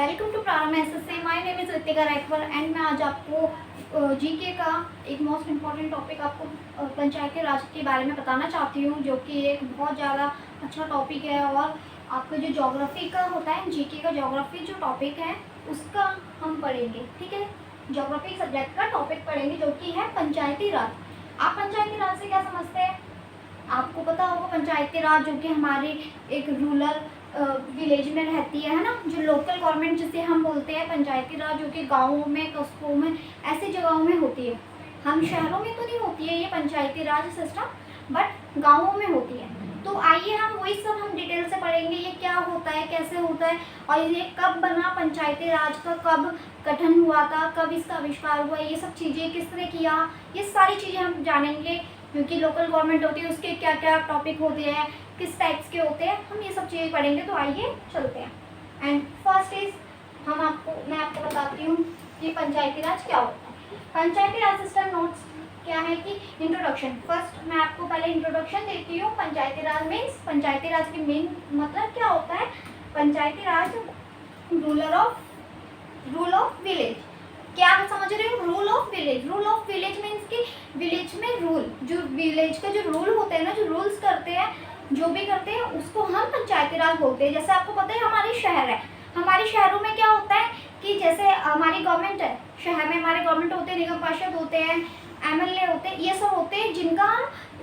Welcome to प्रारंभ SSC. My name is Ritika Rathore and मैं आज आपको जीके का एक मोस्ट इम्पॉर्टेंट टॉपिक आपको पंचायती राज के बारे में बताना चाहती हूँ, जो कि एक बहुत ज़्यादा अच्छा टॉपिक है। और आपका जो ज्योग्राफी का होता है, जीके का ज्योग्राफी जो टॉपिक है उसका हम पढ़ेंगे। ठीक है, ज्योग्राफी सब्जेक्ट का टॉपिक पढ़ेंगे जो कि है पंचायती राज। आप पंचायती राज से क्या समझते हैं? आपको पता होगा पंचायती राज जो कि हमारे एक रूरल विलेज में रहती है ना, जो लोकल गवर्नमेंट जिसे हम बोलते हैं पंचायती राज, जो कि गाँवों में, कस्बों में, ऐसी जगहों में होती है। हम शहरों में तो नहीं होती है ये पंचायती राज सिस्टम, बट गाँवों में होती है। तो आइए हम वही सब हम डिटेल से पढ़ेंगे, ये क्या होता है, कैसे होता है, और ये कब बना पंचायती राज का, कब गठन हुआ था, कब इसका आविष्कार हुआ, ये सब चीज़ें किसने किया, ये सारी चीज़ें हम जानेंगे। क्योंकि लोकल गवर्नमेंट होती है, उसके क्या क्या टॉपिक होते हैं, किस टाइप्स के होते हैं, हम ये सब चीज़ें पढ़ेंगे। तो आइए चलते हैं। एंड फर्स्ट इज मैं आपको बताती हूँ कि पंचायती राज क्या होता है। पंचायती राज सिस्टम नोट्स क्या है कि इंट्रोडक्शन। फर्स्ट मैं आपको पहले इंट्रोडक्शन देती हूँ। पंचायती राज मीन्स, पंचायती राज की मेन मतलब क्या होता है। पंचायती राज रूल ऑफ विलेज। क्या आप समझ रहे हो? Rule of village. Rule of village means कि विलेज में रूल, जो विलेज का जो रूल होते हैं ना, जो रूल्स करते हैं, जो भी करते हैं, उसको हम पंचायती राज बोलते हैं। जैसे आपको पता है हमारे शहर है, हमारे शहरों में क्या होता है कि जैसे हमारी गवर्नमेंट है, शहर में हमारे गवर्नमेंट होते हैं, निगम पार्षद होते हैं, एमएलए होते हैं, ये सब होते हैं जिनका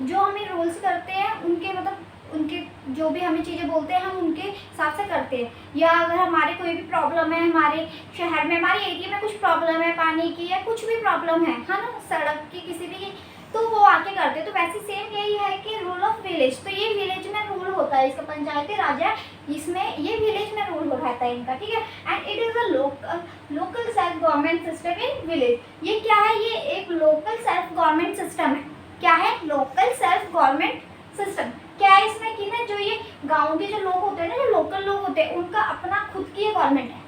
जो हमें रूल्स करते हैं, उनके मतलब उनके जो भी हमें चीज़ें बोलते हैं हम उनके हिसाब से करते हैं। या अगर हमारे कोई भी प्रॉब्लम है, हमारे शहर में, हमारे एरिया में कुछ प्रॉब्लम है, पानी की या कुछ भी प्रॉब्लम है ना, सड़क की किसी भी की, तो वो आके करते हैं। तो वैसे सेम यही है कि रूल ऑफ विलेज। तो ये विलेज में रूल होता है, इसका पंचायती राज है, इसमें ये विलेज में रूल रहता है इनका। ठीक है, and it is a local self government system in village. ये क्या है? ये एक लोकल सेल्फ गवर्नमेंट सिस्टम है। क्या है? Local self government system. क्या है इसमें कि ना, जो ये गाँव के जो लोग होते हैं ना, जो लोकल लोग होते हैं, उनका अपना खुद की गवर्नमेंट है।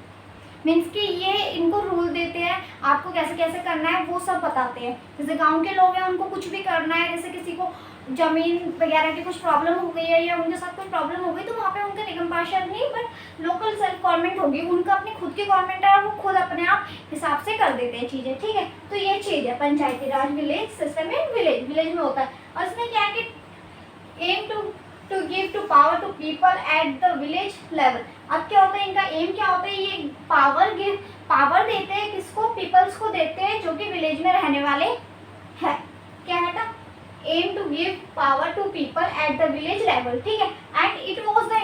मीन्स कि ये इनको रूल देते हैं, आपको कैसे कैसे करना है वो सब बताते हैं। जैसे गांव के लोग हैं, उनको कुछ भी करना है, जैसे किसी को जमीन वगैरह की कुछ प्रॉब्लम हो गई है या उनके साथ कुछ प्रॉब्लम हो गई, तो वहाँ पे उनका निगम पार्षद नहीं, बट लोकल सेल्फ गवर्नमेंट होगी, उनका अपनी खुद की गवर्नमेंट है और वो खुद अपने आप हिसाब से कर देते हैं चीज़ें। ठीक है, तो ये चीज़ है पंचायती राज विलेज सिस्टम में, विलेज में होता है। और इसमें क्या है कि aim to give to power to people at the village level. अब क्या होता है, इनका एम क्या होता है? ये पावर देते हैं किसको? पीपल्स को देते हैं जो कि विलेज में रहने वाले हैं। क्या है ना? Aim to give power to people at the village level. ठीक है, and it was the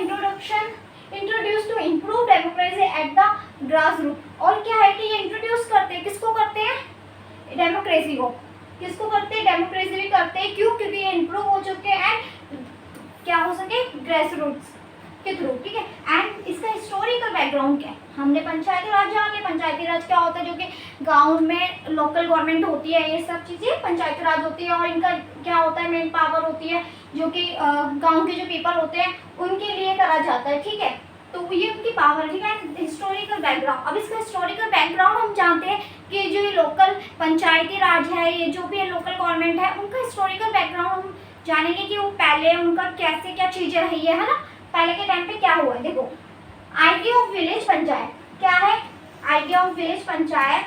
introduce to improve democracy at the grass root. और क्या है कि ये इंट्रोड्यूस करते हैं, किसको करते हैं? डेमोक्रेसी को। किसको करते हैं? डेमोक्रेसी भी करते हैं। क्यों? क्योंकि ये इम्प्रूव हो चुके हैं, क्या हो सके, ग्रेस रूट्स के थ्रू। ठीक है, एंड इसका हिस्टोरिकल बैकग्राउंड क्या है? हमने पंचायती राज जान लिया। पंचायती राज क्या होता है? जो कि गांव में लोकल गवर्नमेंट होती है, ये सब चीज़ें पंचायती राज होती है। और इनका क्या होता है? मेन पावर होती है जो कि गांव के जो पीपल होते हैं उनके लिए करा जाता है। ठीक है, तो ये उनकी पावर है। ठीक है, हिस्टोरिकल बैकग्राउंड। अब इसका हिस्टोरिकल बैकग्राउंड हम जानते हैं कि जो ये लोकल पंचायती राज है, ये जो भी लोकल गवर्नमेंट है, उनका हिस्टोरिकल बैकग्राउंड हम जानेंगे कि वो पहले उनका कैसे क्या चीज़ें रही है ना, पहले के टाइम पे क्या हुआ है। देखो, आइडिया ऑफ विलेज पंचायत क्या है? आइडिया ऑफ विलेज पंचायत,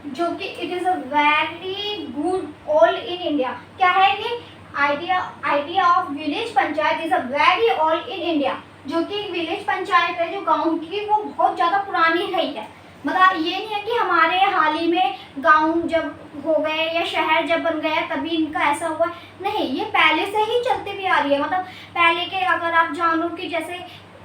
जो कि it is a very good old in India. क्या है ये idea of village panchayat is a very old in India. जो कि विलेज पंचायत है जो गांव की, वो बहुत ज़्यादा पुरानी रही है। मतलब ये नहीं है कि हमारे हाल ही में गांव जब हो गए या शहर जब बन गया तभी इनका ऐसा हुआ, नहीं, ये पहले से ही चलती भी आ रही है। मतलब पहले के अगर आप जानो कि जैसे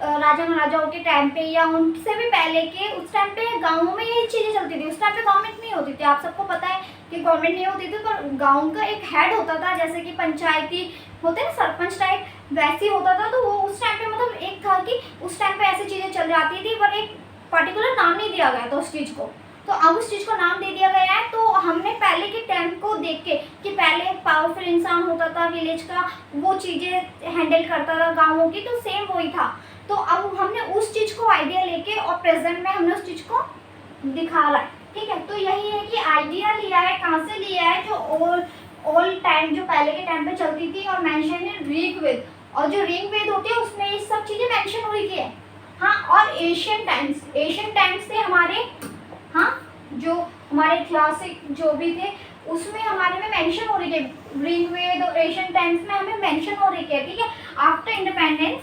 राजा महाराजाओं के टाइम पे या उनसे भी पहले के, उस टाइम पे गाँवों में ये चीज़ें चलती थी। उस टाइम पे गवर्नमेंट नहीं होती थी, आप सबको पता है कि गवर्नमेंट नहीं होती थी, पर गाँव का एक हेड होता था, जैसे कि पंचायती होते हैं ना, सरपंच टाइप, वैसे होता था। तो वो उस टाइम पे मतलब एक था कि उस टाइम पे ऐसी चीज़ें चल जाती थी, पर एक पर्टिकुलर नाम नहीं दिया गया था उस चीज़ को। तो अब उस चीज़ को नाम दे दिया गया है। तो हमने पहले के टाइम को देख के कि पहले एक पावरफुल इंसान होता था विलेज का, वो चीज़ें हैंडल करता था गाँवों की, तो सेम वही था। तो अब हमने उस चीज़ को आइडिया लेके और प्रेजेंट में हमने उस चीज़ को दिखा रहा है। ठीक है, तो यही है कि आइडिया लिया है, कहाँ से लिया है? जो ओल्ड टाइम, जो पहले के टाइम पे चलती थी, और मेंशन इन ऋग्वेद। और जो ऋग्वेद होती है उसमें ये सब चीज़ें मेंशन हुई थी है। हाँ, और एशियन टाइम्स थे हमारे, हाँ, जो हमारे ऐतिहासिक जो भी थे उसमें हमारे में मेंशन हो रही है, ऋग्वेद और एशियन टाइम्स में हमें मेंशन हो रही है, ठीक है। आफ्टर इंडिपेंडेंस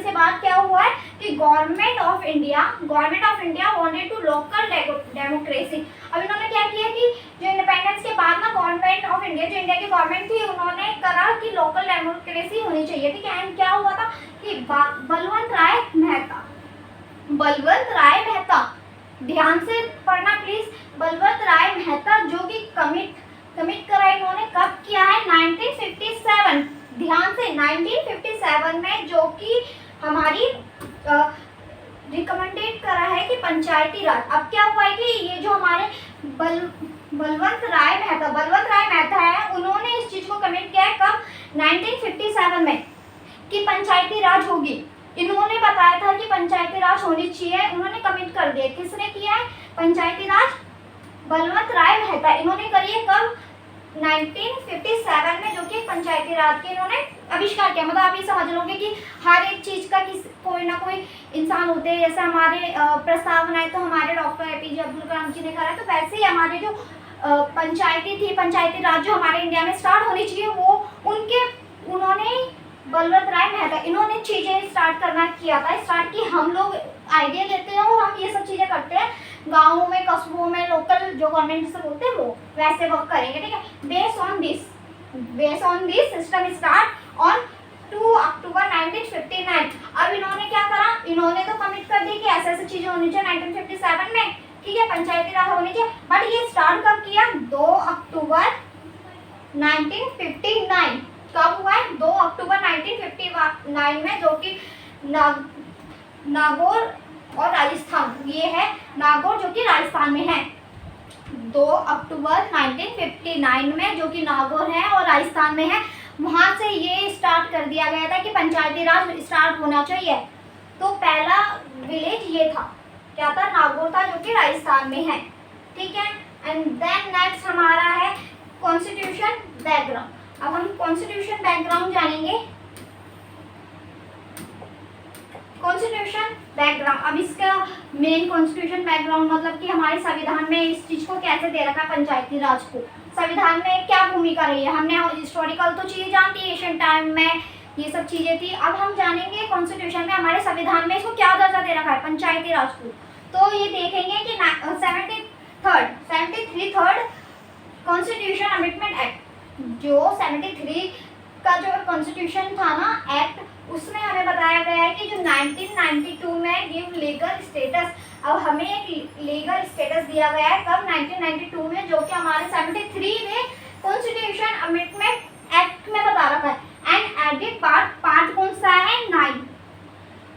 के बाद क्या हुआ है कि government of India wanted to local democracy. अब इन्होंने क्या किया कि जो इंडिपेंडेंस के बाद ना गवर्नमेंट ऑफ इंडिया, जो इंडिया की गवर्नमेंट थी, उन्होंने करा कि लोकल डेमोक्रेसी होनी चाहिए, ठीक है। एंड क्या हुआ था कि बलवंत राय मेहता, ध्यान से पढ़ना प्लीज, बलवंत राय मेहता जो कि कमिट करा इन्होंने कब किया है, 1957, ध्यान से 1957 में, जो कि हमारी रिकमेंडेड करा है कि पंचायती राज। अब क्या हुआ है कि ये जो हमारे बलवंत राय मेहता है, उन्होंने इस चीज को कमिट किया है कब, 1957 में, कि पंचायती राज होगी। इन्होंने बताया था कि पंचायती राज होनी चाहिए, उन्होंने कमिट कर दिया। किसने किया है पंचायती राज, बलवंत राय मेहता, इन्होंने करी है कब, 1957 में, जो कि पंचायती राज के इन्होंने आविष्कार किया। मतलब आप ये समझ लोगे कि हर एक चीज का कोई ना कोई इंसान होते हैं, जैसे हमारे प्रस्ताव बनाए तो हमारे डॉक्टर एपीजे अब्दुल कलाम जी ने करा है, तो वैसे ही हमारे जो पंचायती राज जो हमारे इंडिया में स्टार्ट होनी चाहिए, वो उन्होंने बलवंत राय मेहता, इन्होंने चीजें स्टार्ट की। हम लोग आइडिया लेते हैं और हम ये सब चीजें करते हैं, गाँव में, कस्बों में, लोकल जो गवर्नमेंट से बोलते हैं वो वैसे वर्क करेंगे, ठीक है। Based on this system start on 2 अक्टूबर 1959। अब इन्होंने क्या करा, इन्होंने तो कमिट कर दी कि ऐसे ऐसी चीजें होनी चाहिए 1957 में, ठीक है, पंचायती राज होनी चाहिए। बट ये स्टार्ट कब किया, 2 अक्टूबर 1959। कब हुआ है, 2 अक्टूबर 1959 में, जो कि नागौर और राजस्थान, ये है नागौर जो कि राजस्थान में है। 2 अक्टूबर 1959 में, जो कि नागौर है और राजस्थान में है, वहां से ये स्टार्ट कर दिया गया था कि पंचायती राज स्टार्ट होना चाहिए। तो पहला विलेज ये था, क्या था, नागौर था, जो कि राजस्थान में है, ठीक है। एंड देन नेक्स्ट हमारा है कॉन्स्टिट्यूशन बैकग्राउंड। अब हम कॉन्स्टिट्यूशन बैकग्राउंड जानेंगे। कॉन्स्टिट्यूशन बैकग्राउंड, अब इसका मेन कॉन्स्टिट्यूशन बैकग्राउंड मतलब कि हमारे संविधान में इस चीज को कैसे दे रखा है, पंचायती राज को संविधान में क्या भूमिका रही है। हमने हिस्टोरिकल तो चीजें जानती है, एशियन टाइम में ये सब चीजें थी। अब हम जानेंगे कॉन्स्टिट्यूशन में हमारे संविधान में इसको क्या दर्जा दे रखा है, पंचायती राज को। तो ये देखेंगे कि 73rd कॉन्स्टिट्यूशन अमेंडमेंट एक्ट, जो 73 का जो कॉन्स्टिट्यूशन था ना एक्ट, उसमें हमें बताया गया है कि जो 1992 में गिव लीगल स्टेटस, अब हमें एक लीगल स्टेटस दिया गया है कब, 1992 में, जो कि हमारे 73 में कॉन्स्टिट्यूशन अमेंडमेंट एक्ट में बता रखा है। एंड एडिड पार्ट कौन सा है, 9,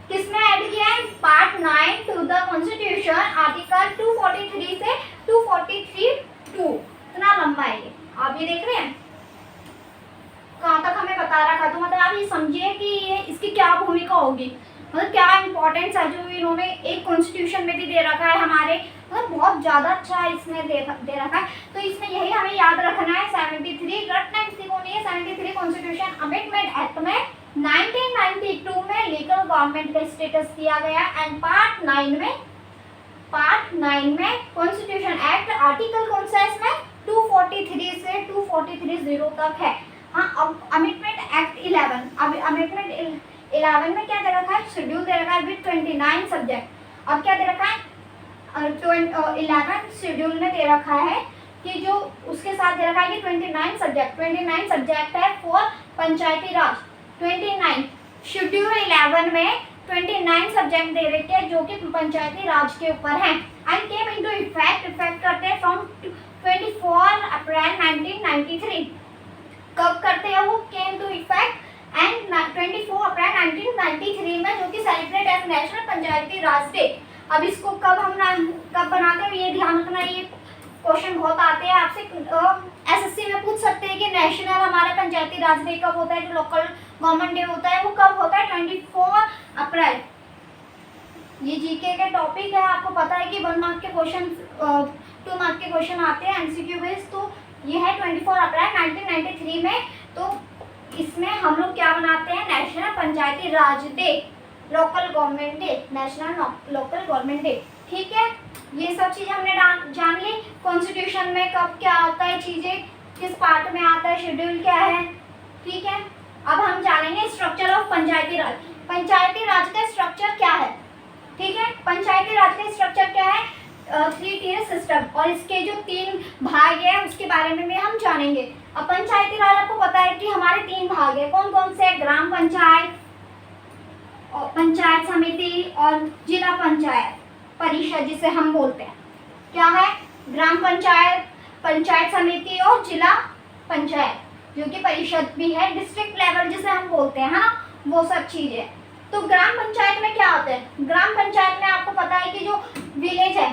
किसमें ऐड किया है, part 9 to the constitution, article 243 से 243(2), इतना लंबा है ये, आप ये देख रहे हैं कहाँ तक हमें बता रखा। तो मतलब आप ये समझिए कि ये इसकी क्या भूमिका होगी, मतलब क्या इंपॉर्टेंस है जो इन्होंने एक कॉन्स्टिट्यूशन में भी दे रखा है हमारे, मतलब बहुत ज़्यादा अच्छा इसमें दे रखा है। तो इसमें यही हमें याद रखना है, 73 रटना किसी को नहीं है, 73 कॉन्स्टिट्यूशन अमेंडमेंट एक्ट में 1992 में लीगल गवर्नमेंट का स्टेटस दिया गया। एंड पार्ट 9 में कॉन्स्टिट्यूशन एक्ट आर्टिकल कौन सा है इसमें, 243 से 243(0) तक है। हाँ, अब अमेंडमेंट एक्ट 11, अब अमेंडमेंट 11 में क्या दे रखा है, शेड्यूल दे रखा है विद 29 सब्जेक्ट। अब क्या दे रखा है, 11 शेड्यूल में दे रखा है कि जो उसके साथ दे रखा है कि 29 सब्जेक्ट है फॉर पंचायती राज। 29 शेड्यूल 11 में 29 सब्जेक्ट दे रखे हैं जो कि पंचायती राज के ऊपर हैं। एंड केम इनटू इफेक्ट करते हैं फ्रॉम 24 अप्रैल 1993। कब करते हैं वो, केम टू इफेक्ट एंड 24 अप्रैल 1993 में, जो कि celebrate as national Panchayati Raj day. अब इसको कब बनाते हैं ये ध्यान रखना, ये क्वेश्चन बहुत आते हैं आपसे, एसएससी में पूछ सकते हैं कि नेशनल हमारे पंचायती राज डे कब होता है, जो लोकल गवर्नमेंट डे होता है वो कब होता है, 24 अप्रैल। ये जीके के टॉपिक है, आपको पता है कि 1 मार्क के क्वेश्चन 2 मार्क के क्वेश्चन आते हैं एमसीक्यू बेस्ड। तो ये है 24 अप्रैल 1993 में। तो इसमें हम लोग क्या बनाते हैं, national Panchayati Raj day, local government day, national local government day. ठीक है, ये सब चीज़ें हमने जान ली। कॉन्स्टिट्यूशन में कब क्या आता है, चीज़ें किस पार्ट में आता है, शेड्यूल क्या है। ठीक है, अब हम जानेंगे स्ट्रक्चर ऑफ पंचायती राज। पंचायती राज का स्ट्रक्चर क्या है। ठीक है, पंचायती राज का स्ट्रक्चर क्या है, 3 टियर सिस्टम, और इसके जो 3 भाग है उसके बारे में भी हम जानेंगे। अब पंचायती राज आपको पता है कि हमारे 3 भाग है, कौन कौन से, ग्राम पंचायत और पंचायत समिति और जिला पंचायत परिषद जिसे हम बोलते हैं। क्या है, ग्राम पंचायत, पंचायत समिति और जिला पंचायत जो कि परिषद भी है, डिस्ट्रिक्ट लेवल जिसे हम बोलते हैं, है ना, वो सब चीजें। तो ग्राम पंचायत में क्या होता है, ग्राम पंचायत में आपको पता है कि जो विलेज है,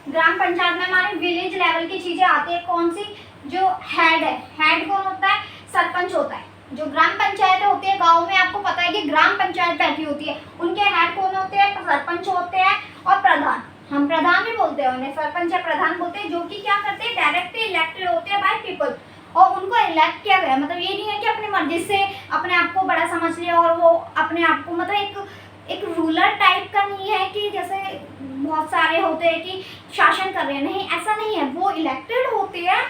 ग्राम पंचायत में हमारे विलेज लेवल की चीजें आती है। कौन सी, जो हेड है, हेड कौन होता है, सरपंच होता है। जो ग्राम पंचायत होती है गांव में, आपको पता है कि ग्राम पंचायत बैठी होती है, उनके हेड कौन होते हैं, सरपंच होते हैं और प्रधान, हम प्रधान भी बोलते हैं उन्हें, सरपंच या प्रधान बोलते हैं, जो कि क्या करते हैं, डायरेक्टली इलेक्टेड होते हैं बाय पीपल, और उनको इलेक्ट किया गया। मतलब ये नहीं है कि अपनी मर्जी से अपने आप को बड़ा समझ लिया और वो अपने आप को, मतलब एक रूलर टाइप का नहीं है कि जैसे बहुत सारे होते हैं कि शासन कर रहे हैं, नहीं, ऐसा नहीं है। वो इलेक्टेड होते हैं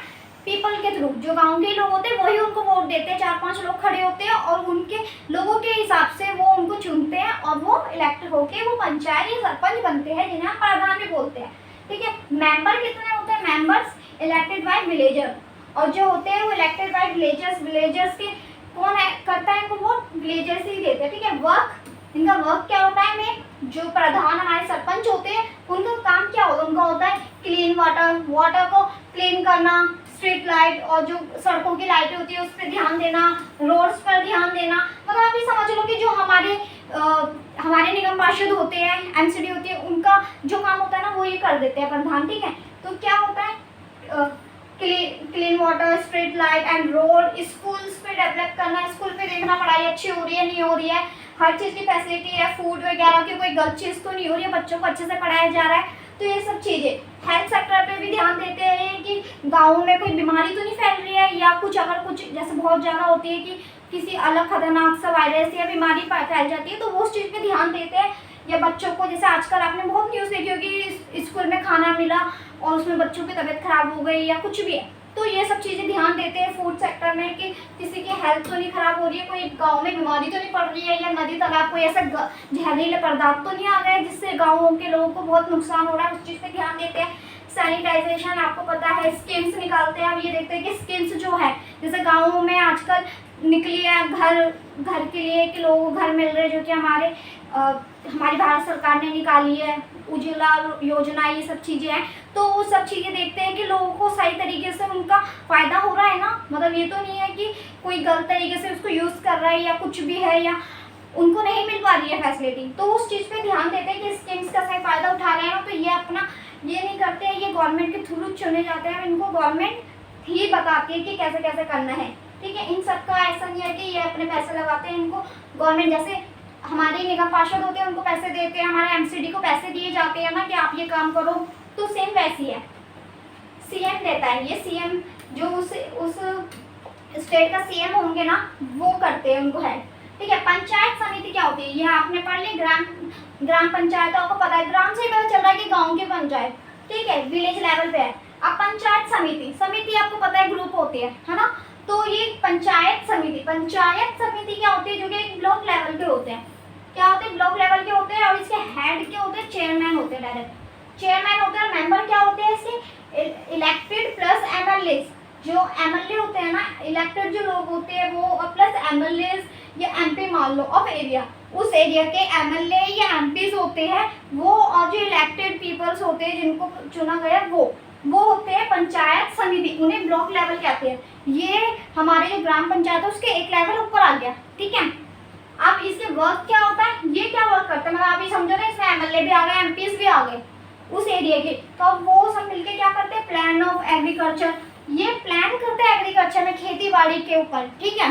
पीपल के थ्रू, जो गांव के लोग होते हैं वही उनको वोट देते हैं, 4-5 लोग खड़े होते हैं और उनके लोगों के हिसाब से वो उनको चुनते हैं और वो इलेक्टेड होके वो पंचायत या सरपंच बनते हैं, जिन्हें हम प्रधान भी बोलते हैं। ठीक है, मेंबर कितने होते हैं, मेंबर्स इलेक्टेड बाय विलेजर, और जो होते हैं वो इलेक्टेड बाय विलेजर्स। विलेजर्स के कौन है करता है इनको वोट, विलेजर्स ही देते हैं। ठीक है, वर्क, इनका वर्क क्या होता है, में जो प्रधान हमारे सरपंच होते हैं उनका काम क्या होता है, उनका होता है क्लीन वाटर, वाटर को क्लीन करना, स्ट्रीट लाइट और जो सड़कों की लाइटें होती है उस पर ध्यान देना, रोड्स पर ध्यान देना। मतलब आप ये समझ लो कि जो हमारे निगम पार्षद होते हैं, एमसीडी होती है, उनका जो काम होता है ना वो ये कर देते हैं प्रधान। ठीक है, तो क्या होता है, clean water, street light and road, schools पे डेवलप करना, स्कूल पे देखना पढ़ाई अच्छी हो रही है नहीं हो रही है, हर चीज़ की फैसिलिटी है, फूड वगैरह की कोई गलत चीज़ तो नहीं हो रही है, बच्चों को अच्छे से पढ़ाया जा रहा है। तो ये सब चीज़ें हेल्थ सेक्टर पे भी ध्यान देते हैं कि गाँव में कोई बीमारी तो नहीं फैल रही है, या कुछ अगर कुछ जैसे बहुत ज़्यादा होती है कि किसी अलग खतरनाक सा वायरस या बीमारी फैल जाती है तो वो उस चीज़ पे ध्यान देते हैं। या बच्चों को, जैसे आजकल आपने बहुत न्यूज़ देखी होगी, स्कूल में खाना मिला और उसमें बच्चों की तबीयत खराब हो गई या कुछ भी है, तो ये सब चीज़ें ध्यान देते हैं फूड सेक्टर में कि किसी की हेल्थ तो नहीं खराब हो रही है, कोई गांव में बीमारी तो नहीं पड़ रही है, या नदी तालाब कोई ऐसा जहरीले पदार्थ तो नहीं आ रहे हैं जिससे गाँवों के लोगों को बहुत नुकसान हो रहा है, उस चीज़ पे ध्यान देते हैं। सैनिटाइजेशन, आपको पता है, स्कीम्स निकालते हैं। अब ये देखते हैं कि स्कीम्स जो है, जैसे गाँवों में आजकल निकली है घर के लिए कि लोगों को घर मिल रहे हैं, जो कि हमारी भारत सरकार ने निकाली है, उज्ज्वला योजना, ये सब चीज़ें हैं। तो वो सब चीज़ें देखते हैं कि लोगों को सही तरीके से उनका फ़ायदा हो रहा है ना, मतलब ये तो नहीं है कि कोई गलत तरीके से उसको यूज़ कर रहा है या कुछ भी है, या उनको नहीं मिल पा रही है फैसिलिटी, तो उस चीज़ पे ध्यान देते हैं कि स्कीम्स का सही फ़ायदा उठा रहे हैं ना। तो ये अपना ये नहीं करते हैं, ये गवर्नमेंट के थ्रू चुने जाते हैं, इनको गवर्नमेंट ही बताती है कि कैसे कैसे करना है। ठीक है, इन सब का ऐसा नहीं है कि ये अपने पैसे लगाते हैं, इनको गवर्नमेंट, जैसे हमारे निगम पार्षद होते हैं उनको पैसे देते हैं, हमारे एमसीडी को पैसे दिए जाते हैं ना कि आप ये काम करो, तो सेम वैसी है, सीएम देता है। ये सीएम जो उस स्टेट का सीएम होंगे ना, वो करते हैं, उनको है। ठीक है, पंचायत समिति क्या होती है, ये आपने पढ़ ली, ग्राम पंचायत, आपको पता है, ग्राम से ही पता चल रहा है कि गाँव की पंचायत। ठीक है, विलेज लेवल पे है। अब पंचायत समिति आपको पता है ग्रुप होती है ना। तो ये पंचायत समिति क्या होती है, जो कि एक ब्लॉक लेवल के होते हैं। क्या होते हैं, ब्लॉक लेवल के होते हैं, और इसके हेड क्या होते हैं, चेयरमैन होते हैं, डायरेक्ट चेयरमैन होते हैं। मेंबर क्या होते हैं इसके, इलेक्टेड प्लस एमएलए, जो एमएलए होते हैं ना, इलेक्टेड जो लोग होते हैं वो, और प्लस एमएलए या एमपी मान लो ऑफ एरिया, उस एरिया के एमएलए या एमपीज होते हैं वो, और जो इलेक्टेड पीपल्स होते हैं जिनको चुना गया वो होते हैं पंचायत समिति, उन्हें ब्लॉक लेवल कहते हैं। ये हमारे जो ग्राम पंचायत है उसके एक लेवल ऊपर आ गया। ठीक है, अब इसके वर्क क्या होता है, ये क्या वर्क करता है, मतलब आप ये समझो ना, इसमें एमएलए भी आ गए, एमपीज भी आ गए उस एरिया के, तो वो सब मिलके क्या करते हैं, प्लान ऑफ एग्रीकल्चर, ये प्लान करते हैं एग्रीकल्चर में, खेती बाड़ी के ऊपर। ठीक है,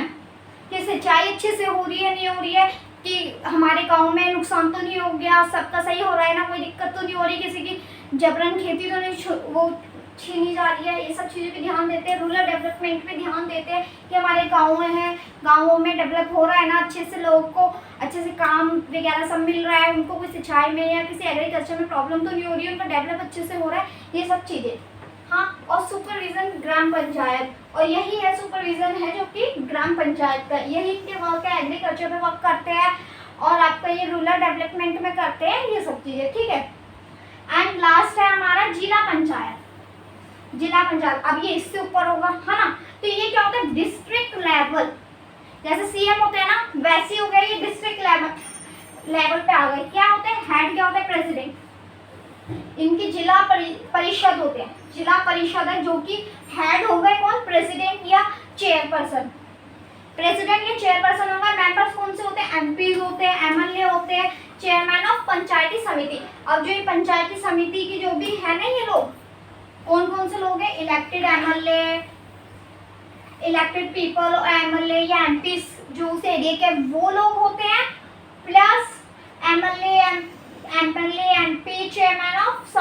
कि सिंचाई अच्छे से हो रही है नहीं हो रही है, कि हमारे गांव में नुकसान तो नहीं हो गया, सबका सही हो रहा है ना, कोई दिक्कत तो नहीं हो रही, किसी की जबरन खेती तो नहीं वो छीनी जा रही है, ये सब चीज़ों पे ध्यान देते हैं। रूरल डेवलपमेंट पे ध्यान देते हैं कि हमारे गाँव हैं, गाँवों में डेवलप हो रहा है ना, अच्छे से लोगों को अच्छे से काम वगैरह सब मिल रहा है, उनको कोई सिंचाई में या किसी एग्रीकल्चर में प्रॉब्लम तो नहीं हो रही है, उनका डेवलप अच्छे से हो रहा है, ये सब चीज़ें। हाँ, और सुपरविजन ग्राम पंचायत, और यही है सुपरविजन है जो कि ग्राम पंचायत का, यही इनके वर्क है, एग्रीकल्चर में वर्क करते हैं और आपका ये रूरल डेवलपमेंट में करते हैं ये सब चीज़ें, ठीक है। एंड लास्ट है हमारा जिला पंचायत। जिला पंचायत अब ये इससे ऊपर होगा, है ना। तो ये क्या होता है, डिस्ट्रिक्ट लेवल, जैसे सीएम होते हैं ना, वैसे हो गए ये डिस्ट्रिक्ट लेवल पे आ गए। क्या होते हैं, हेड क्या होता है, प्रेसिडेंट। इनकी जिला परिषद होते हैं, जिला परिषद है जो कि हेड हो गए कौन, प्रेसिडेंट या चेयरपर्सन। प्रेसिडेंट या चेयरपर्सन होगा। मेंबर्स कौन से होते हैं, एमपी होते हैं, एमएलए होते हैं, चेयरमैन ऑफ पंचायती समिति। अब जो ये पंचायती समिति की जो भी है ना, ये लोग कौन कौन से लोग हैं, इलेक्टेड एमएलए, इलेक्टेड पीपल और एमएलए या एमपी जो उस एरिया के वो लोग होते हैं, plus MLA, MP, chairman of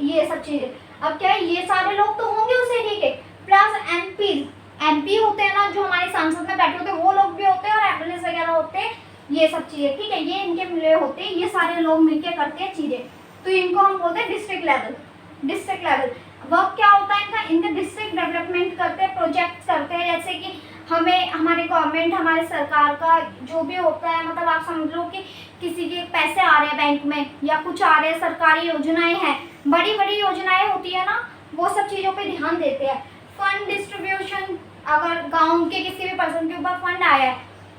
ये सब चीजें। अब क्या है, ये सारे लोग तो होंगे उस एरिया के, प्लस एमपी होते हैं ना, जो हमारे संसद में बैठे होते हैं वो लोग भी होते हैं, और एमएलए वगैरह होते हैं, ये सब चीजें, ठीक है। ये इनके मिले होते हैं, ये सारे लोग मिलके करते हैं चीजें, तो इनको हम बोलते हैं district level. District level work क्या होता है इनका, इनका डिस्ट्रिक्ट डेवलपमेंट करते हैं, प्रोजेक्ट्स करते हैं, जैसे कि हमें हमारे गवर्नमेंट, हमारे सरकार का जो भी होता है, मतलब आप समझ लो कि किसी के पैसे आ रहे हैं बैंक में या कुछ आ रहे हैं, सरकारी योजनाएं हैं, बड़ी बड़ी योजनाएं होती है ना, वो सब चीज़ों पे ध्यान देते हैं। फंड डिस्ट्रीब्यूशन, अगर गांव के किसी भी पर्सन के ऊपर फंड आया है,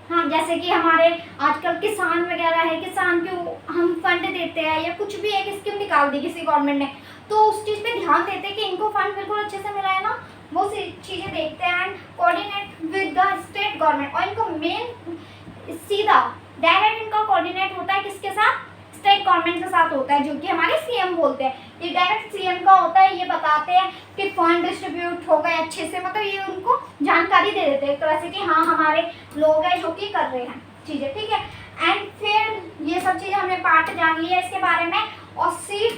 हाँ, जैसे कि हमारे आजकल किसान वगैरह है, किसान को हम फंड देते हैं या कुछ भी एक स्कीम निकाल दी किसी गवर्नमेंट ने, तो उस चीज़ पे ध्यान देते हैं कि इनको फंड बिल्कुल अच्छे से मिला है ना, वो चीज़ें देखते हैं। And coordinate with the state government, और इनको मेन सीधा डायरेक्ट इनका कोऑर्डिनेट होता है किसके साथ, स्टेट गवर्नमेंट के साथ होता है, जो कि हमारे सीएम बोलते हैं। ये डायरेक्ट सीएम का होता है, ये बताते हैं कि फंड डिस्ट्रीब्यूट हो गए अच्छे से, मतलब ये उनको जानकारी दे देते हैं एक तरह से कि हाँ हमारे लोग हैं जो कि कर रहे हैं चीज़ें, ठीक है। एंड फिर ये सब चीज़ें हमने पार्ट जान लिया इसके बारे में। और seat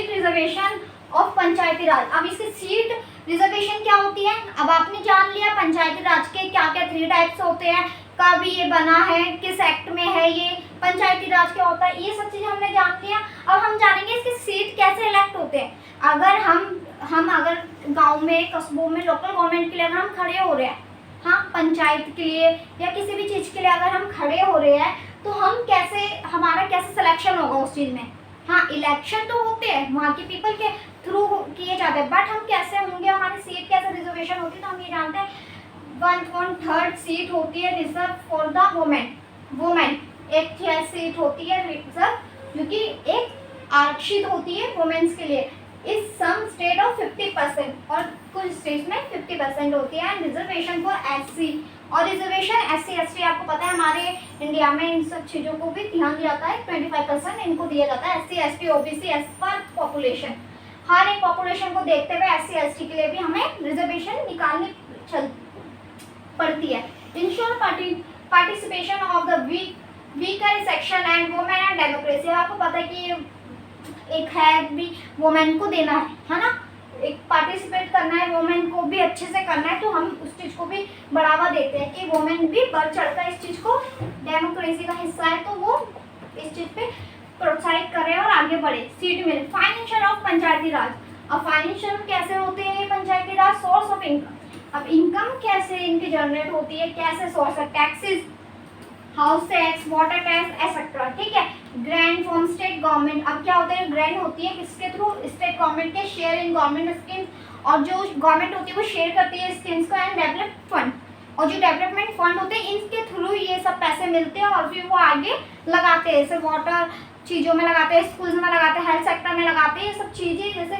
reservation of Panchayati Raj. अब इसकी सीट रिजर्वेशन क्या होती है, अब आपने जान लिया पंचायती राज के क्या क्या 3 टाइप्स होते हैं, कब ये बना है, किस एक्ट में है, ये पंचायती राज क्या होता है, ये सब चीज़ें हमने जान लिया। अब हम जानेंगे इसके सीट कैसे इलेक्ट होते हैं। अगर हम अगर गांव में, कस्बों में लोकल गवर्नमेंट के लिए अगर हम खड़े हो रहे हैं, हाँ, पंचायत के लिए या किसी भी चीज़ के लिए अगर हम खड़े हो रहे हैं, तो हम कैसे, हमारा कैसे सिलेक्शन होगा उस चीज़ में। हाँ, इलेक्शन तो होते हैं वहाँ के पीपल के थ्रू किए जाते हैं, बट हम कैसे होंगे, हमारी सीट कैसे रिजर्वेशन होती है, तो हम ये जानते हैं 1/3 सीट होती है रिजर्व फॉर द वुमेन। एक सीट होती है रिजर्व, जो कि एक आरक्षित होती है वुमेन्स के लिए। इस सम स्टेट ऑफ 50%, और कुछ स्टेट में 50% होती है। रिजर्वेशन फॉर एससी, और रिजर्वेशन एससी एसटी, आपको पता है हमारे इंडिया में इन सब चीज़ों को भी ध्यान दिया जाता है, 25% इनको दिया जाता है। SC ST OBC as per population, हर एक पॉपुलेशन को देखते हुए एससी एसटी के लिए भी हमें रिजर्वेशन निकालनी पड़ती है। Ensure participation of the weaker section and women and democracy. आपको पता है कि एक है भी वुमेन को देना है ना, एक पार्टिसिपेट करना है, वुमेन को भी अच्छे से करना है, तो हम उस चीज़ को भी बढ़ावा देते हैं कि वुमेन भी बढ़ चढ़कर इस चीज़ को, डेमोक्रेसी का हिस्सा है तो वो इस चीज़ पे प्रोत्साहित करें और आगे बढ़े, सीट मिले। Financial of Panchayati Raj. अब फाइनेंशियल कैसे होते हैं पंचायती राज, सोर्स ऑफ इनकम। अब इनकम कैसे इनकी जनरेट होती है, कैसे सोर्स है, taxes, house tax, water tax etcetera, ठीक है। Grant from state government. अब क्या होता है, ग्रांट होती है किसके थ्रू, स्टेट गवर्नमेंट के, शेयर इन गवर्नमेंट स्कीम, और जो गवर्नमेंट होती है वो शेयर करती है स्कीम्स को। एंड डेवलप फंड, और जो डेवलपमेंट फंड होते हैं इनके थ्रू ये सब पैसे मिलते हैं और फिर वो आगे लगाते हैं, जैसे वाटर चीज़ों में लगाते हैं, स्कूल्स में लगाते हैं, हेल्थ सेक्टर में लगाते हैं, ये सब चीज़ें, जैसे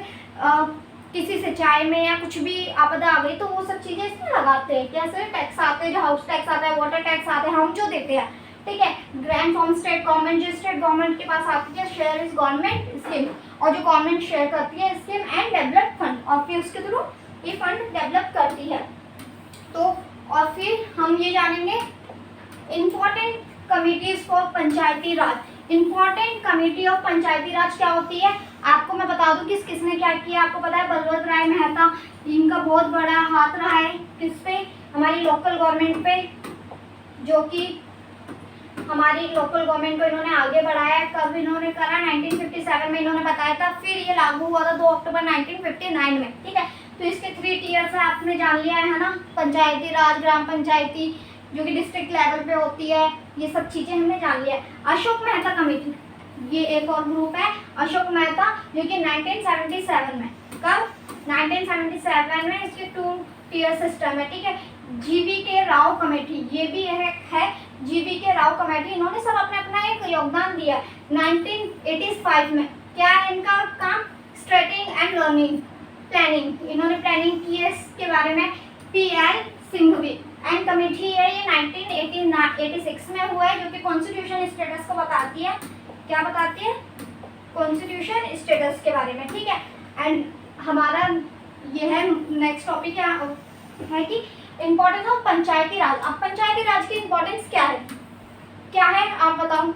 किसी सिंचाई में या कुछ भी आपदा आ गई तो वो सब चीज़ें इसमें लगाते हैं। कैसे टैक्स आते हैं, जो हाउस टैक्स आता है, वाटर टैक्स आते हैं, हम जो देते हैं, ठीक है। ग्रांट फ्रॉम स्टेट गवर्नमेंट, जो स्टेट गवर्नमेंट के पास आती है, शेयर इज गवर्नमेंट स्कीम, और जो गवर्नमेंट शेयर करती है स्कीम। एंड डेवलप फंड, और फिर उसके थ्रू ये फंड डेवलप करती है। तो और फिर हम ये जानेंगे important committees for Panchayati Raj. Important committee of Panchayati Raj क्या होती है, आपको मैं बता दूं किस किसने क्या किया। आपको पता है बलवंत राय मेहता, इनका बहुत बड़ा हाथ रहा है किस पे, हमारी लोकल गवर्नमेंट पे, जो कि हमारी लोकल गवर्नमेंट को इन्होंने आगे बढ़ाया। कब इन्होंने करा, 1957 में इन्होंने बताया था, फिर ये लागू हुआ था 2 अक्टूबर 1959 में। ठीक है, तो इसके 3 टियर्स है, आपने जान लिया है ना, पंचायती राज, ग्राम पंचायती जो कि डिस्ट्रिक्ट लेवल पे होती है, ये सब चीजें हमने जान लिया है। अशोक मेहता कमेटी, ये एक और ग्रुप है अशोक मेहता, जो कि 1977 में, कब 1977 में, इसके 2 टियर सिस्टम है। ठीक है, जीवी के राव कमेटी, ये भी है जीवी के राव कमेटी, इन्होंने सब अपने अपना एक योगदान दिया है 1985 में। क्या है इनका काम, स्ट्रेटिंग एंड लर्निंग प्लानिंग, इन्होंने प्लानिंग की है इसके बारे में। PL सिंघवी एंड कमेटी है, ये 1986 में हुआ है, जो कि कॉन्स्टिट्यूशन स्टेटस को बताती है। क्या बताती है, कॉन्स्टिट्यूशन स्टेटस के बारे में। ठीक है, एंड हमारा ये है नेक्स्ट टॉपिक क्या है कि इम्पोर्टेंस ऑफ पंचायती राज। अब पंचायती राज की इम्पोर्टेंस क्या है आप बताओ।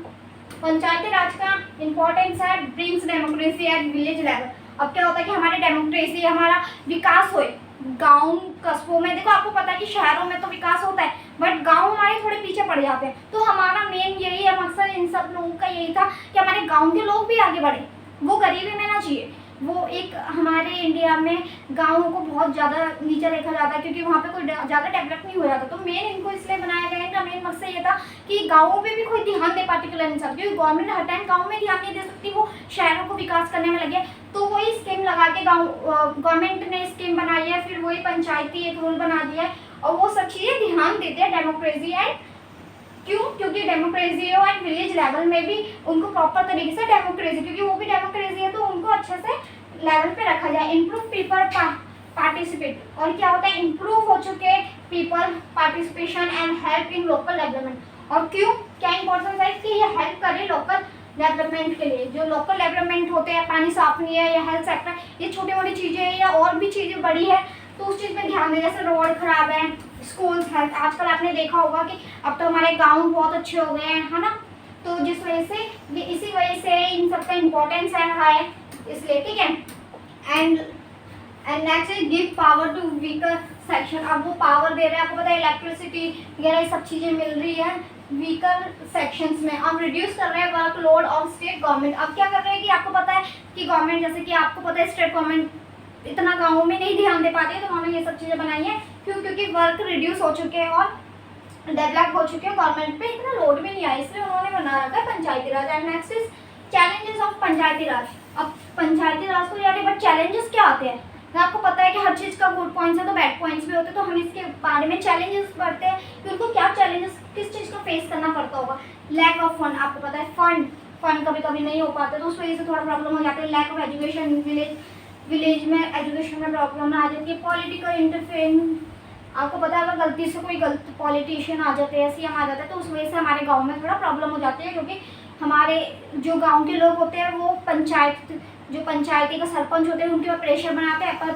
पंचायती राज का इम्पोर्टेंस है brings democracy at village level. अब क्या होता है कि हमारे डेमोक्रेसी, हमारा विकास होए गांव कस्बों में। देखो आपको पता है कि शहरों में तो विकास होता है, बट गांव हमारे थोड़े पीछे पड़ जाते हैं। तो हमारा मेन यही है मकसद, इन सब लोगों का यही था कि हमारे गांव के लोग भी आगे बढ़े, वो गरीबी में ना चाहिए। वो एक हमारे इंडिया में गाँवों को बहुत ज़्यादा नीचे देखा जाता है, क्योंकि वहाँ पे कोई ज़्यादा डेवलप नहीं हो जाता। तो मेन इनको इसलिए बनाया गया, इनका मेन मकसद ये था कि गाँवों पे भी कोई ध्यान दे पार्टिकुलर इंसान, क्योंकि गवर्नमेंट हर टाइम गाँव में ध्यान नहीं दे सकती, वो शहरों को विकास करने में लगे। तो वही स्कीम लगा के गवर्नमेंट ने स्कीम बनाई है, फिर वही पंचायती एक रूल बना दिया है, और वो सब चीज़ें ध्यान देते हैं डेमोक्रेसी एंड, क्यों, क्योंकि डेमोक्रेसी एंड विलेज लेवल में भी उनको प्रॉपर तरीके से डेमोक्रेसी, क्योंकि वो भी डेमोक्रेसी है, तो उनको अच्छे से लेवल पे रखा जाए। इम्प्रूव पीपल पार्टिसिपेट, और क्या होता है, इम्प्रूव हो चुके people participation and help in local development. और क्यों, क्या इंपॉर्टेंस है कि ये हेल्प करे लोकल डेवलपमेंट के लिए। जो लोकल डेवलपमेंट होते हैं, पानी साफ नहीं है या हेल्थ सेक्टर, ये छोटी मोटी चीज़ें हैं या और भी चीज़ें बड़ी है, तो उस चीज़ पे ध्यान दें। जैसे रोड खराब है, स्कूल्स हेल्थ, आजकल आपने देखा होगा कि अब तो हमारे गाँव बहुत अच्छे हो गए हैं, है ना, तो जिस वजह से इसी वजह से इन सब का इम्पोर्टेंस है इसलिए। ठीक है, and next is give power to weaker section. अब वो पावर दे रहे हैं, आपको पता है इलेक्ट्रिसिटी वगैरह ये सब चीज़ें मिल रही है वीकर सेक्शंस में। अब रिड्यूस कर रहे हैं वर्कलोड ऑफ स्टेट गवर्नमेंट। अब क्या कर रहे हैं कि आपको पता है कि गवर्नमेंट, जैसे कि आपको पता है स्टेट गवर्नमेंट इतना गाँव में नहीं ध्यान दे पाती है, तो उन्होंने ये सब चीज़ें बनाई हैं। क्यों, क्योंकि वर्क रिड्यूस हो चुके हैं और डेवलप हो चुके हैं, गवर्नमेंट पे इतना लोड भी नहीं आया, इसलिए उन्होंने बना रखा है Panchayati Raj. And next is challenges of Panchayati Raj. अब पंचायती राज को यार, बट चैलेंजेस क्या आते हैं, आपको पता है कि हर चीज़ का गुड पॉइंट्स है तो बैड पॉइंट्स भी होते हैं, तो हम इसके बारे में चैलेंजेस पढ़ते हैं कि उनको क्या चैलेंजेस, किस चीज़ को फेस करना पड़ता होगा। लैक ऑफ फंड, आपको पता है फंड कभी कभी नहीं हो पाते, तो उस वजह से थोड़ा प्रॉब्लम हो जाती है। लैक ऑफ एजुकेशन, विलेज में एजुकेशन में प्रॉब्लम आ जाती है। पॉलिटिकल इंटरफेरेंस, आपको पता है अगर गलती से कोई गलत पॉलिटिशियन आ जाते हैं, सीएम आ जाते हैं, तो उस वजह से हमारे गाँव में थोड़ा प्रॉब्लम हो जाती है, क्योंकि हमारे जो गांव के लोग होते हैं वो पंचायती का सरपंच होते हैं, उनके ऊपर प्रेशर बनाते हैं, पर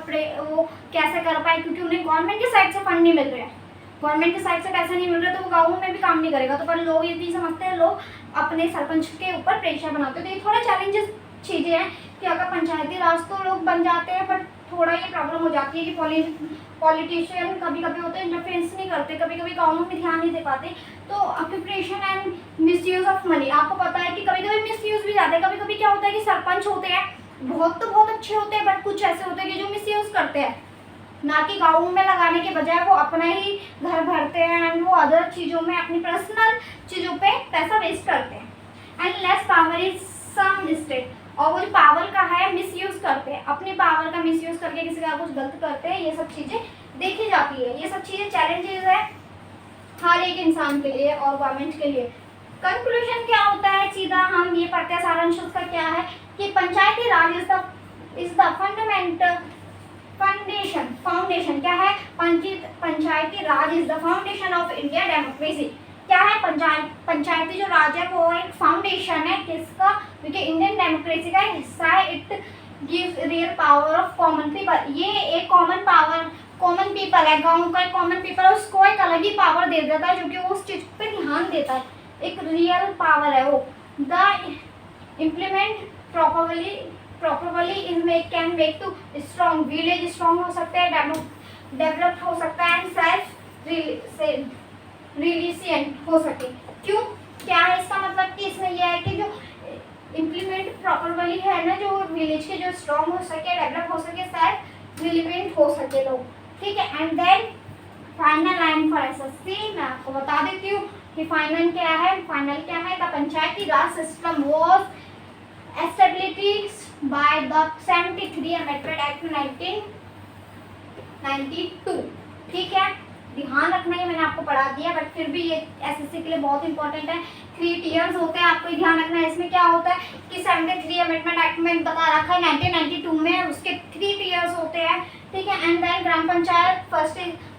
वो कैसे कर पाए, क्योंकि उन्हें गवर्नमेंट की साइड से फंड नहीं मिल रहे हैं, गवर्नमेंट की साइड से पैसा नहीं मिल रहा, तो वो गाँव में भी काम नहीं करेगा। तो पर लोग ये भी समझते हैं, लोग अपने सरपंच के ऊपर प्रेशर बनाते हैं। तो ये थोड़ा चैलेंजेस चीज़ें हैं कि अगर पंचायती राज तो लोग बन जाते हैं, बट थोड़ा ये प्रॉब्लम हो जाती है कि पॉलिटिशियन कभी कभी होते हैं इंटरफेरेंस नहीं करते, कभी कभी गाँव में ध्यान नहीं दे पाते। तो occupation and misuse of money, आपको पता है कि कभी कभी मिसयूज भी जाते हैं। कभी कभी क्या होता है कि सरपंच होते हैं बहुत तो बहुत अच्छे होते हैं, बट कुछ ऐसे होते हैं कि जो मिसयूज करते हैं, ना कि गाँव में लगाने के बजाय वो अपना ही घर भरते हैं एंड वो अदर चीज़ों में, अपनी पर्सनल चीज़ों पे पैसा वेस्ट करते हैं। And less power is some state, और वो जो पावर का है मिसयूज करते हैं, अपनी पावर का मिसयूज करके किसी का कुछ गलत करते हैं, ये सब चीज़ें देखी जाती है। ये सब चीज़ें चैलेंजेस है हर एक इंसान के लिए और गवर्नमेंट के लिए। कंक्लूजन क्या होता है, सीधा हम ये पढ़ते हैं, सारांश उसका क्या है कि Panchayati Raj is the foundation क्या है, Panchayati Raj is the foundation of India democracy. क्या है, पंचायती जो राज है वो एक फाउंडेशन है किसका, क्योंकि इंडियन डेमोक्रेसी का एक हिस्सा है। It gives real power of common people, ये एक कॉमन पीपल है, गाँव का एक कॉमन पीपल है, उसको एक अलग ही पावर दे देता है, जो कि वो उस चीज़ पे ध्यान देता है, एक रियल पावर है वो। The implement properly properly in make can make to strong, village strong हो सकते हैं, डेवलप्ड हो सकता है एंड सेल्फ रिलिशियंट हो सके। क्यों, क्या है इसका मतलब कि इसमें यह है कि जो इम्प्लीमेंट प्रॉपरली है ना, जो विलेज के जो स्ट्रॉन्ग हो सके, डेवलप हो सके, सेल्फ रिलिवेंट हो सके लोग, ठीक है। And then final line for SSC मैं आपको बता देती हूँ कि फाइनल क्या है। फाइनल क्या है, the Panchayati Raj system was established by the 73 amendment act 1992, ठीक है। ध्यान रखना, ये मैंने आपको पढ़ा दिया बट फिर भी ये एसएससी के लिए बहुत इंपॉर्टेंट है। 3 टीयर्स होते हैं, आपको ध्यान रखना है। इसमें क्या होता है कि 73 अमेंडमेंट एक्ट में बता रखा है 1992 में, उसके 3 टीयर्स होते हैं, ठीक है। And then Gram Panchayat,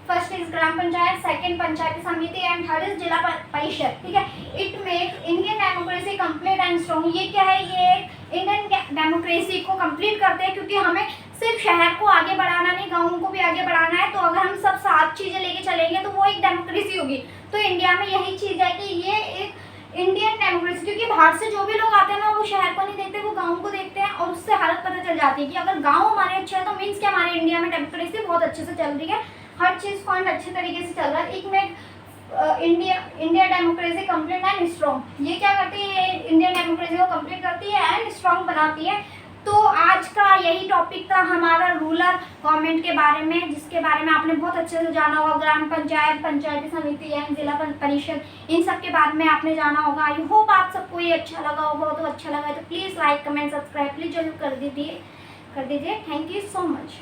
first is Gram Panchayat, second Panchayati Samiti and third is Zila Parishad, ठीक है। It makes Indian democracy complete and strong. ये क्या है, ये इंडियन डेमोक्रेसी को कंप्लीट करते हैं, क्योंकि हमें सिर्फ शहर को आगे बढ़ाना नहीं, गाँव को भी आगे बढ़ाना है। तो अगर हम सब 7 चीज़ें लेके चलेंगे तो वो एक डेमोक्रेसी होगी। तो इंडिया में यही चीज़ है कि ये एक इंडियन डेमोक्रेसी, क्योंकि बाहर से जो भी लोग आते हैं ना, वो शहर को नहीं देखते, वो गाँव को देखते हैं और उससे हालत पता चल जाती है कि अगर गाँव हमारे अच्छे हैं तो मीन्स कि हमारे इंडिया में डेमोक्रेसी बहुत अच्छे से चल रही है, हर चीज़ पॉइंट अच्छे तरीके से चल रहा है। एक में India democracy complete and strong, ये क्या करती है, इंडियन डेमोक्रेसी को कंप्लीट करती है एंड स्ट्रॉन्ग बनाती है। तो आज का यही टॉपिक था हमारा रूरल गवर्नमेंट के बारे में, जिसके बारे में आपने बहुत अच्छे से जाना होगा। ग्राम पंचायत, पंचायती समिति एंड जिला परिषद, इन सब के बारे में आपने जाना होगा। आई होप आप सबको ये अच्छा लगा हो, बहुत अच्छा लगा है तो please like comment subscribe please जरूर कर दीजिए। Thank you so much.